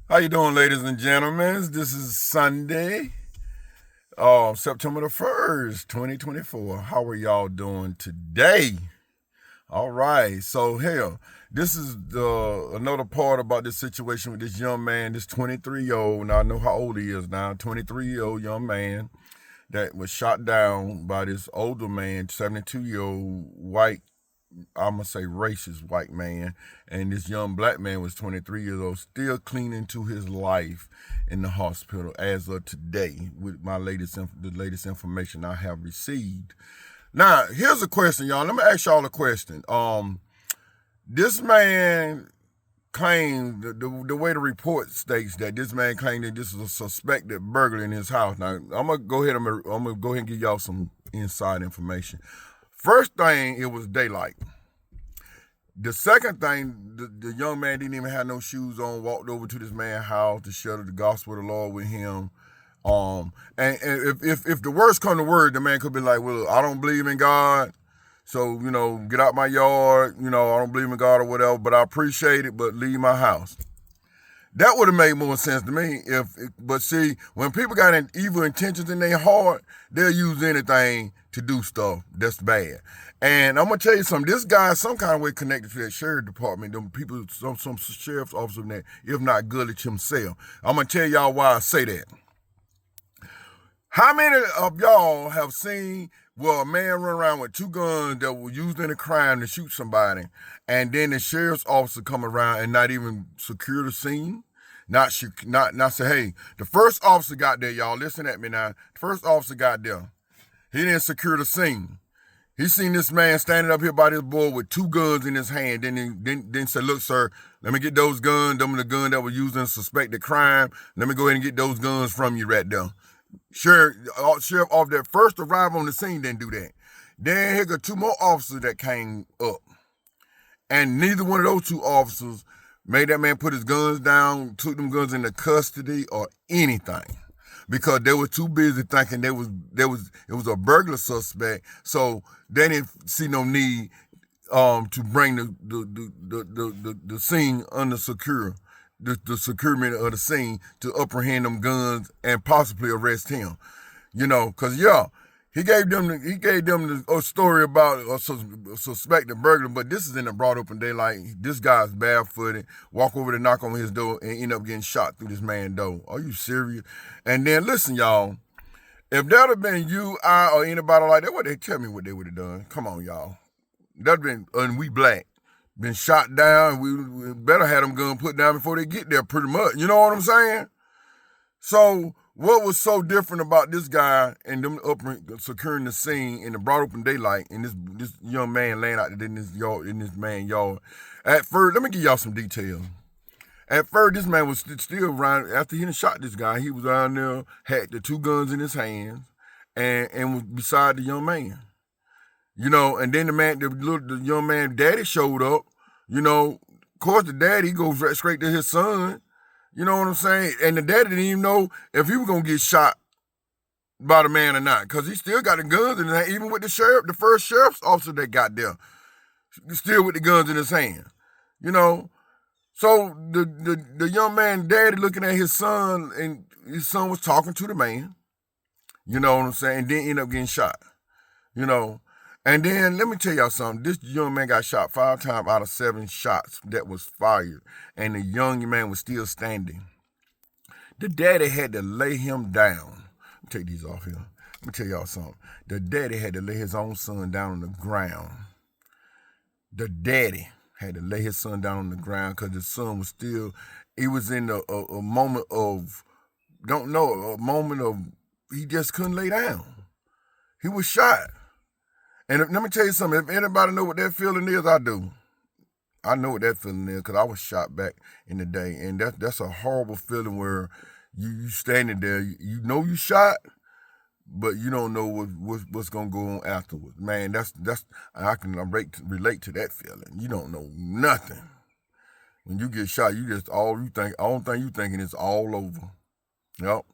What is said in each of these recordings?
How you doing, ladies and gentlemen? This is Sunday, September the 1st, 2024. How are y'all doing today? All right. So, hell, this is another part about this situation with this young man, this 23-year-old. Now, I know how old he is now, 23-year-old young man that was shot down by this older man, 72-year-old white, I'm going to say racist white man, and this young black man was 23 years old, still clinging to his life in the hospital as of today with the latest information I have received. Now, here's a question, y'all. Let me ask y'all a question. This man claimed, the way the report states that this man claimed that this is a suspected burglar in his house. Now, I'm gonna go ahead and give y'all some inside information. First thing, it was daylight. The second thing, the young man didn't even have no shoes on, walked over to this man's house to share the gospel of the Lord with him. And if the worst come to word, the man could be like, well, I don't believe in God, so, get out my yard, I don't believe in God or whatever, but I appreciate it, but leave my house. That would have made more sense to me. But see, when people got evil intentions in their heart, they'll use anything to do stuff that's bad. And I'm gonna tell you something. This guy is some kind of way connected to that sheriff department. Them people, some sheriff's officer in there, if not Goodrich himself. I'm gonna tell y'all why I say that. How many of y'all have seen a man run around with two guns that were used in a crime to shoot somebody, and then the sheriff's officer come around and not even secure the scene? Not say, hey, the first officer got there, y'all. Listen at me now. The first officer got there. He didn't secure the scene. He seen this man standing up here by this boy with two guns in his hand. Then said, look, sir, let me get those guns. Them are the guns that were used in a suspected crime. Let me go ahead and get those guns from you right there. Sheriff off that first arrival on the scene didn't do that. Then here got two more officers that came up. And neither one of those two officers made that man put his guns down, took them guns into custody or anything. Because they were too busy thinking it was a burglar suspect, so they didn't see no need to bring the scene under secure, the securement of the scene to apprehend them guns and possibly arrest him. Because he gave them a story about a suspected burglar, but this is in the broad open daylight. This guy's barefooted, walk over to knock on his door and end up getting shot through this man's door. Are you serious? And then listen, y'all, if that had been you, I, or anybody like that, what they tell me what they would have done? Come on, y'all. That'd been, and we black, been shot down. We better have them gun put down before they get there, pretty much. You know what I'm saying? So what was so different about this guy and them securing the scene in the broad open daylight and this young man laying out in this man's yard? At first, let me give y'all some details. At first, this man was still around after he had shot this guy. He was down there, had the two guns in his hands, and was beside the young man. And then the young man daddy showed up. Of course, the daddy goes right straight to his son. You know what I'm saying? And the daddy didn't even know if he was gonna get shot by the man or not, because he still got the guns in his hand, even with the first sheriff's officer that got there, still with the guns in his hand. So the young man daddy looking at his son, and his son was talking to the man. You know what I'm saying? And then ended up getting shot. And then let me tell y'all something. This young man got shot 5 times out of 7 shots that was fired, and the young man was still standing. The daddy had to lay him down. Let me take these off here. Let me tell y'all something. The daddy had to lay his own son down on the ground. The daddy had to lay his son down on the ground because his son was still, he was in a moment of, he just couldn't lay down. He was shot. And let me tell you something, if anybody know what that feeling is, I do. I know what that feeling is because I was shot back in the day. And that's a horrible feeling where you standing there, you know you shot, but you don't know what's going to go on afterwards. Man, I can relate to that feeling. You don't know nothing. When you get shot, all thing you thinking is all over. Yep.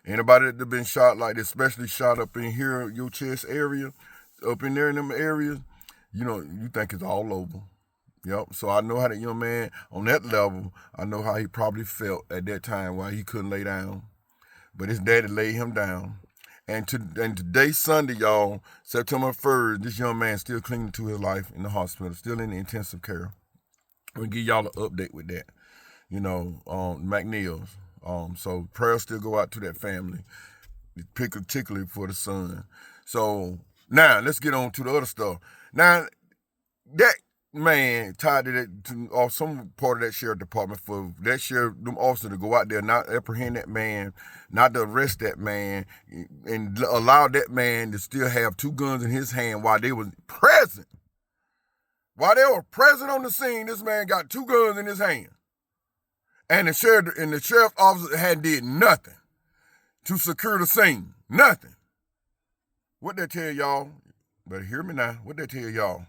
Anybody that been shot like this, especially shot up in here, your chest area, up in there in them areas, you think it's all over. Yep. So I know how that young man on that level, I know how he probably felt at that time while he couldn't lay down. But his daddy laid him down. And today, Sunday, y'all, September 1st, this young man still clinging to his life in the hospital, still in the intensive care. We'll give y'all an update with that. McNeil's. So prayers still go out to that family, particularly for the son. So now let's get on to the other stuff. Now that man tied to that or some part of that sheriff department for that sheriff, them officers to go out there, not apprehend that man, not to arrest that man, and allow that man to still have two guns in his hand while they was present. While they were present on the scene, this man got two guns in his hand. And the sheriff officer had did nothing to secure the scene. Nothing. What they tell y'all? Better hear me now. What they tell y'all?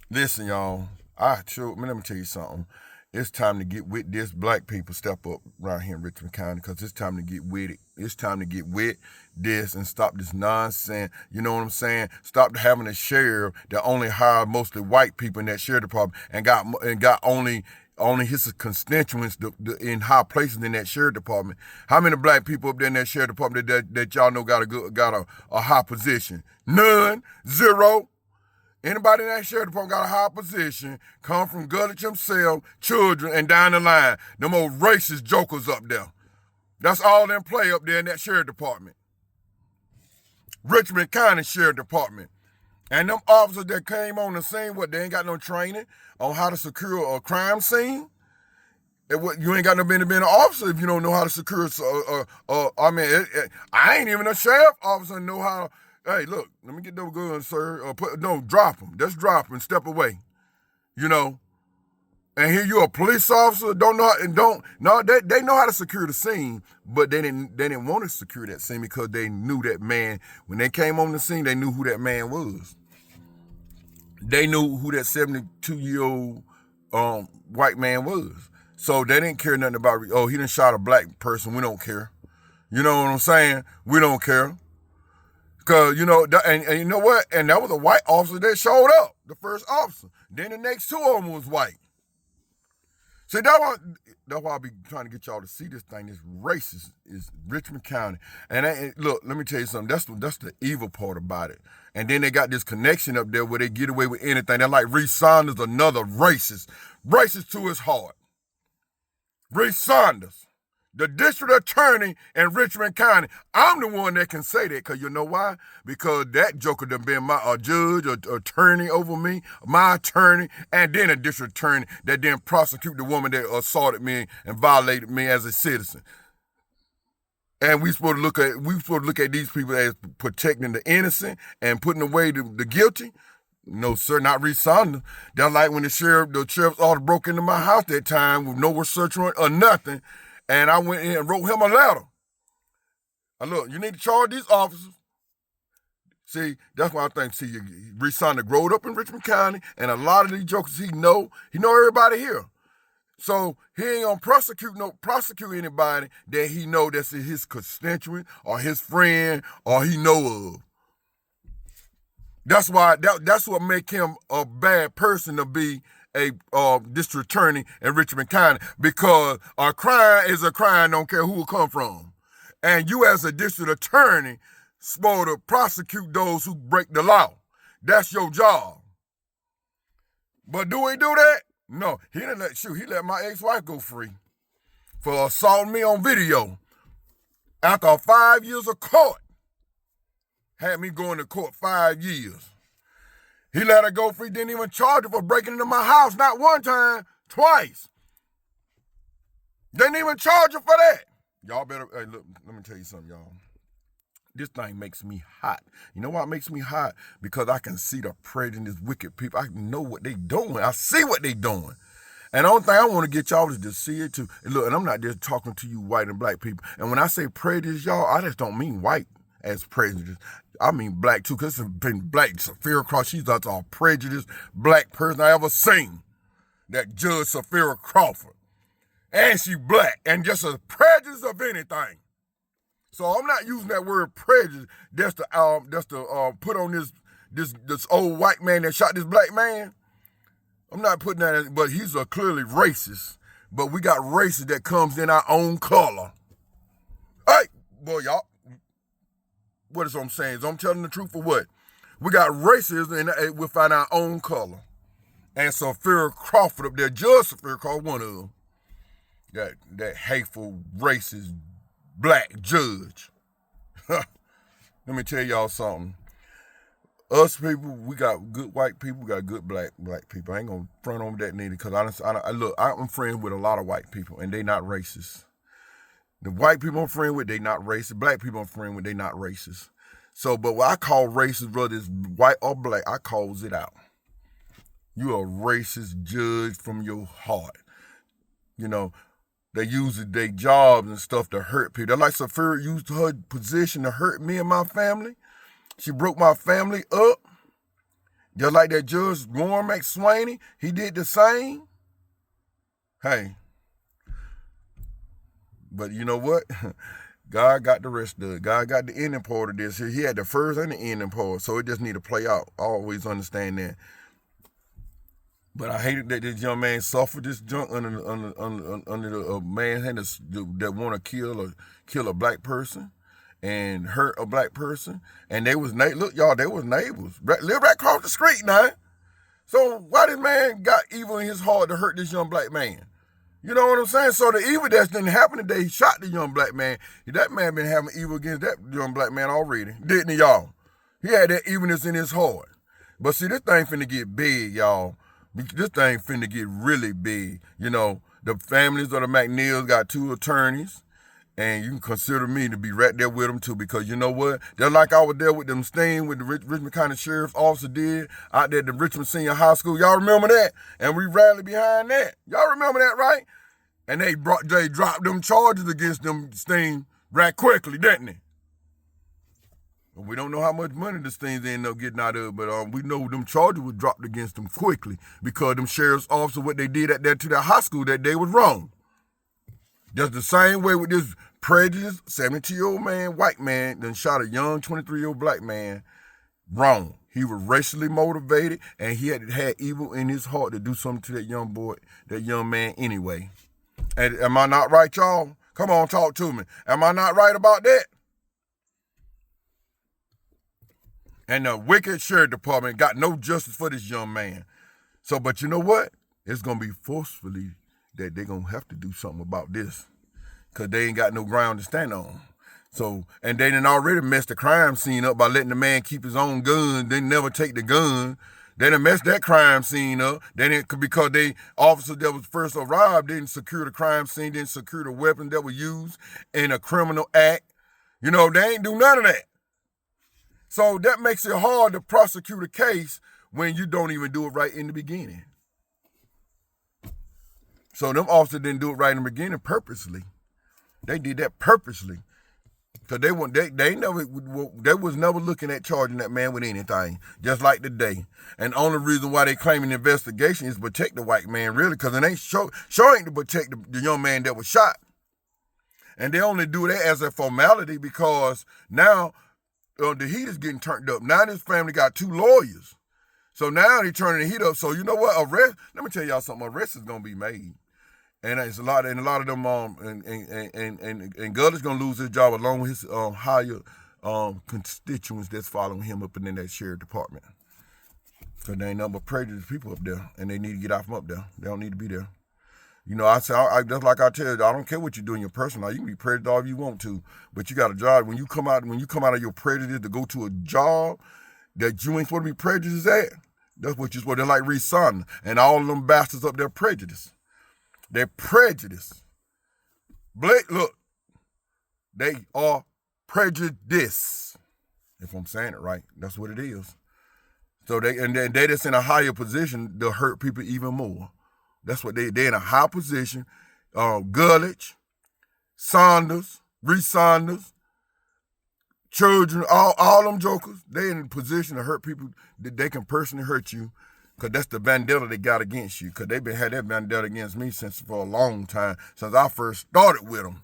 Listen, y'all. Let me tell you something. It's time to get with this. Black people step up around here in Richmond County because it's time to get with it. It's time to get with this and stop this nonsense. You know what I'm saying? Stop having a sheriff that only hired mostly white people in that sheriff department and got only his constituents in high places in that sheriff department. How many black people up there in that sheriff department that y'all know got a high position? None. Zero. Anybody in that sheriff department got a high position, come from Gullich himself, children, and down the line. Them old racist jokers up there. That's all them play up there in that sheriff department. Richmond County Sheriff Department. And them officers that came on the scene, they ain't got no training on how to secure a crime scene? You ain't got no business being an officer if you don't know how to secure I ain't even a sheriff officer know how. Hey, look, let me get those guns, sir. Drop them. Just drop them and step away. And here you a police officer, they know how to secure the scene, but they didn't want to secure that scene because they knew that man, when they came on the scene, they knew who that man was. They knew who that 72-year-old white man was. So they didn't care nothing about, he done shot a black person, we don't care. You know what I'm saying? We don't care. Because, and you know what? And that was a white officer that showed up, the first officer. Then the next two of them was white. See, that's why I be trying to get y'all to see this thing. This racist is Richmond County. And look, let me tell you something. That's the evil part about it. And then they got this connection up there where they get away with anything. They're like Reese Saunders, another racist. Racist to his heart. Reese Saunders, the district attorney in Richmond County. I'm the one that can say that, because you know why? Because that joker done been my judge or attorney over me, my attorney, and then a district attorney that didn't prosecute the woman that assaulted me and violated me as a citizen. And we supposed to look at these people as protecting the innocent and putting away the guilty. No, sir, not Reese Saunders. That's like when the sheriff's officer broke into my house that time with no search warrant or nothing. And I went in and wrote him a letter. Look, you need to charge these officers. See, that's why I think, Reese Saunders growed up in Richmond County, and a lot of these jokers he know everybody here. So he ain't gonna prosecute anybody that he know that's his constituent or his friend or he know of. That's why that's what make him a bad person to be a district attorney in Richmond County, because a crime is a crime, don't care who it come from. And you as a district attorney supposed to prosecute those who break the law. That's your job. But do he do that? No, he let my ex-wife go free for assaulting me on video. After 5 years of court, had me going to court 5 years. He let her go free, didn't even charge her for breaking into my house, not one time, twice. Didn't even charge her for that. Y'all better, hey, look, let me tell you something, y'all. This thing makes me hot. You know why it makes me hot? Because I can see the prejudice, wicked people. I know what they doing. I see what they doing. And the only thing I want to get y'all is to see it too. And look, and I'm not just talking to you white and black people. And when I say prejudice, y'all, I just don't mean white as prejudice. I mean black too, because it's been black. Safira Crawford, she's not a prejudiced black person I ever seen. That Judge Safira Crawford. And she black. And just a prejudice of anything. So I'm not using that word prejudice just to put on this old white man that shot this black man. I'm not putting that in, but he's a clearly racist. But we got racists that comes in our own color. Hey, boy, y'all. What is I'm saying? Is I'm telling the truth or what? We got racists within our own color. And Sophia Crawford up there, Judge Sophia Crawford, one of them. That hateful, racist, black judge. Let me tell y'all something. Us people, we got good white people, we got good black people. I ain't gonna front on that neither, because I'm friends with a lot of white people, and they not racist. The white people I'm friends with, they not racist. Black people I'm friends with, they not racist. So, but what I call racist, whether it's white or black, I calls it out. You a racist judge from your heart. You know, they use their jobs and stuff to hurt people. They're like Sophia used her position to hurt me and my family. She broke my family up. Just like that Judge Warren McSwaney, he did the same. Hey. But you know what? God got the rest of it. God got the ending part of this. He had the first and the ending part, so it just need to play out. I always understand that. But I hated that this young man suffered this junk under a man that want to kill a black person and hurt a black person. And they was look, y'all, they was neighbors. Live right across the street now. So why this man got evil in his heart to hurt this young black man? You know what I'm saying? So the evil that didn't happen today, he shot the young black man. That man been having evil against that young black man already, didn't he, y'all? He had that evilness in his heart. But see, this thing finna get big, y'all. This thing finna get really big. You know, the families of the McNeils got 2 attorneys, and you can consider me to be right there with them too, because you know what? They're like I was there with them sting with the Richmond County Sheriff's Officer did out there at the Richmond Senior High School. Y'all remember that? And we rallied behind that. Y'all remember that, right? And they dropped them charges against them sting right quickly, didn't they? We don't know how much money the things end up getting out of, but we know them charges were dropped against them quickly because them sheriff's officers, what they did at that to that high school that day was wrong. Just the same way with this prejudiced 72-year-old man, white man, then shot a young 23-year-old black man. Wrong. He was racially motivated, and he had evil in his heart to do something to that young boy, that young man anyway. And am I not right, y'all? Come on, talk to me. Am I not right about that? And the wicked sheriff department got no justice for this young man. So, but you know what? It's going to be forcefully that they're going to have to do something about this, because they ain't got no ground to stand on. So, and they done already messed the crime scene up by letting the man keep his own gun, then never take the gun. They done messed that crime scene up. Because they officers that was first arrived didn't secure the crime scene, didn't secure the weapons that were used in a criminal act. You know, they ain't do none of that. So that makes it hard to prosecute a case when you don't even do it right in the beginning. So them officers didn't do it right in the beginning purposely. They did that purposely. Because they was never looking at charging that man with anything, just like today. And the only reason why they claiming the investigation is to protect the white man, really, because it ain't showing to protect the young man that was shot. And they only do that as a formality because now the heat is getting turned up. Now this family got 2 lawyers. So now they're turning the heat up. So you know what? Let me tell y'all something. Arrest is gonna be made. And it's a lot of them and Guller's gonna lose his job along with his higher constituents that's following him up in that sheriff department. Because there ain't nothing but prejudiced people up there, and they need to get out from up there. They don't need to be there. You know, just like I tell you, I don't care what you do in your personal life. You can be prejudiced all you want to, but you got a job. When you come out of your prejudice to go to a job that you ain't supposed to be prejudiced at, that's what you're supposed to. They're like Reese Son and all of them bastards up there prejudiced. They're prejudiced. Blake, look, they are prejudiced. If I'm saying it right, that's what it is. So they just in a higher position to hurt people even more. That's what they're in a high position. Gullich, Saunders, Reese Saunders, children, all them jokers, they in a position to hurt people that they can personally hurt you, because that's the vendetta they got against you. Because they've been had that vendetta against me for a long time, since I first started with them.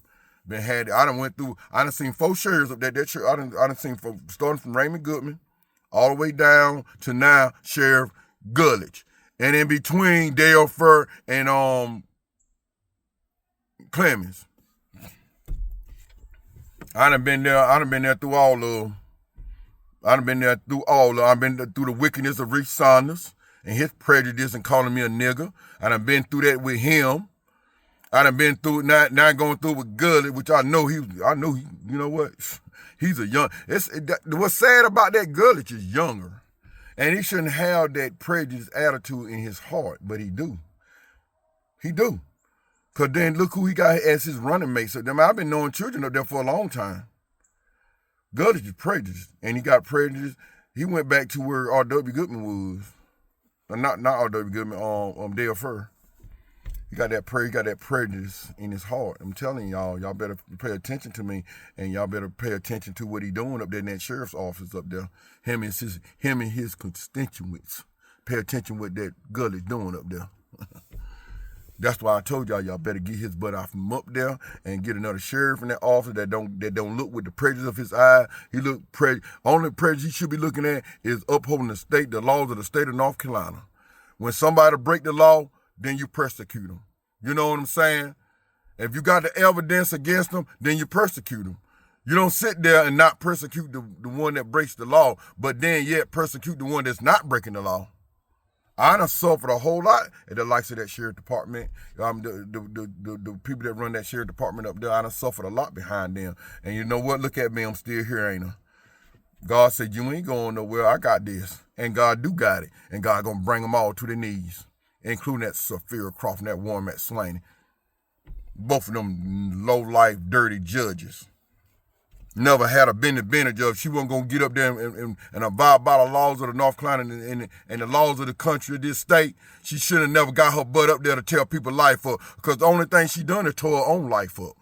I done seen 4 sheriffs up there. I done seen starting from Raymond Goodman all the way down to now Sheriff Gulledge. And in between Dale Fur and Clemens. I done been there through all of them. I've been through the wickedness of Rich Saunders and his prejudice and calling me a nigger. I done been through that with him. I done been through it, not going through it with Gulledge, which you know what? He's a young, what's sad about that Gulledge is younger. And he shouldn't have that prejudice attitude in his heart, but he do. He do. Because then look who he got as his running mate. So I've been knowing children up there for a long time. Gulledge is prejudiced, and he got prejudice. He went back to where R.W. Goodman was. Not R.W. Goodman, Dale Fur. He got that prejudice in his heart. I'm telling y'all better pay attention to me, and y'all better pay attention to what he doing up there in that sheriff's office up there. Him and his constituents. Pay attention what that Gulledge doing up there. That's why I told y'all better get his butt off from up there and get another sheriff in that office that don't look with the prejudice of his eye. He look only prejudice he should be looking at is upholding the laws of the state of North Carolina. When somebody break the law, then you persecute them. You know what I'm saying? If you got the evidence against them, then you persecute them. You don't sit there and not persecute the one that breaks the law, but then yet persecute the one that's not breaking the law. I done suffered a whole lot at the likes of that sheriff department. The people that run that sheriff department up there, I done suffered a lot behind them. And you know what? Look at me, I'm still here, ain't I? God said, you ain't going nowhere. I got this. And God do got it. And God gonna bring them all to their knees, including that Sophia Croft and that Warren McSwain. Both of them low-life, dirty judges. Never had a benefit judge. She wasn't going to get up there and abide by the laws of the North Carolina and the laws of the country of this state. She should have never got her butt up there to tell people life up, because the only thing she done is tore her own life up.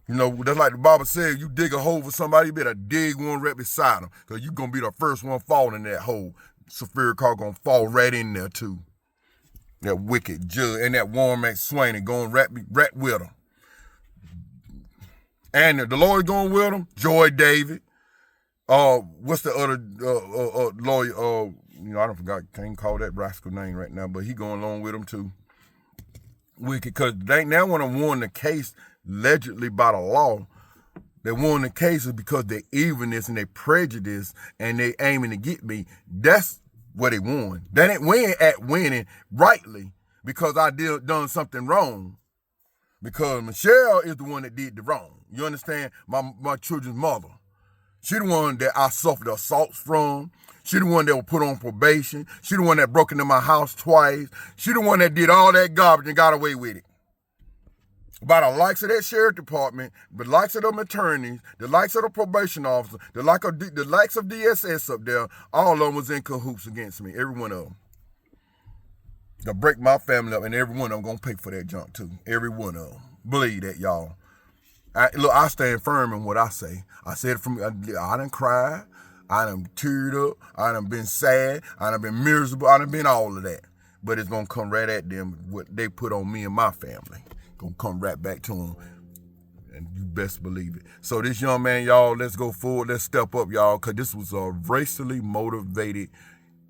You know, that's like the Bible said, you dig a hole for somebody, you better dig one right beside them, because you're going to be the first one falling in that hole. Sophia Croft going to fall right in there too. That wicked judge and that Warren McSwain going right with her. And the lawyer going with him, Joy David. What's the other lawyer? I can't call that rascal name right now, but he going along with him too. Wicked, because they now want to won the case allegedly by the law. They won the case is because their evilness and their prejudice and they aiming to get me. That's what they won. They didn't win at winning rightly because I done something wrong. Because Michelle is the one that did the wrong. You understand? My children's mother. She the one that I suffered assaults from. She the one that was put on probation. She the one that broke into my house twice. She the one that did all that garbage and got away with it. By the likes of that sheriff department, the likes of them attorneys, the likes of the probation officer, the likes of DSS up there, all of them was in cahoots against me. Every one of them. To break my family up, and every one of them gonna pay for that junk too. Every one of them. Believe that, y'all. I stand firm in what I say. I said it from, I done cried, I done teared up, I done been sad, I done been miserable, I done been all of that. But it's gonna come right at them, what they put on me and my family. Gonna come right back to them. And you best believe it. So this young man, y'all, let's go forward, let's step up, y'all, because this was a racially motivated.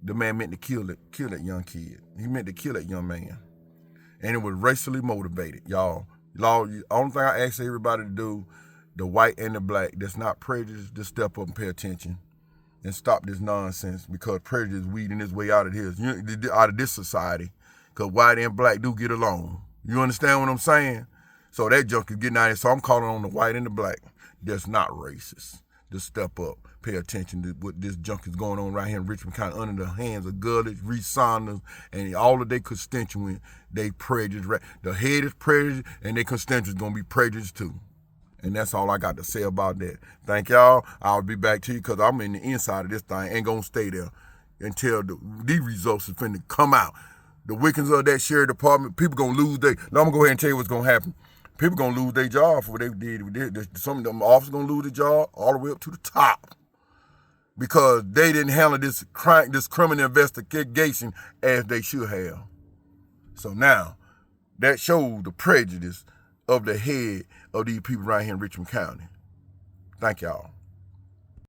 The man meant to kill that young kid. He meant to kill that young man. And it was racially motivated, y'all. The only thing I ask everybody to do, the white and the black, that's not prejudiced, just step up and pay attention and stop this nonsense, because prejudice is weeding its way out of this society, because white and black do get along. You understand what I'm saying? So that junk is getting out of here. So I'm calling on the white and the black that's not racist. Just step up, pay attention to what this junk is going on right here in Richmond County under the hands of Gulledge, Reese Saunders, and all of their constituents. They prejudiced. The head is prejudiced, and their constituents going to be prejudiced too. And that's all I got to say about that. Thank y'all. I'll be back to you because I'm in the inside of this thing. Ain't going to stay there until these results is finna come out. The wickedness of that sheriff department, people going to lose their... Now, I'm going to go ahead and tell you what's going to happen. People going to lose their job for what they did. Some of them officers going to lose their job all the way up to the top because they didn't handle this criminal investigation as they should have. So now, that shows the prejudice of the head of these people right here in Richmond County. Thank y'all.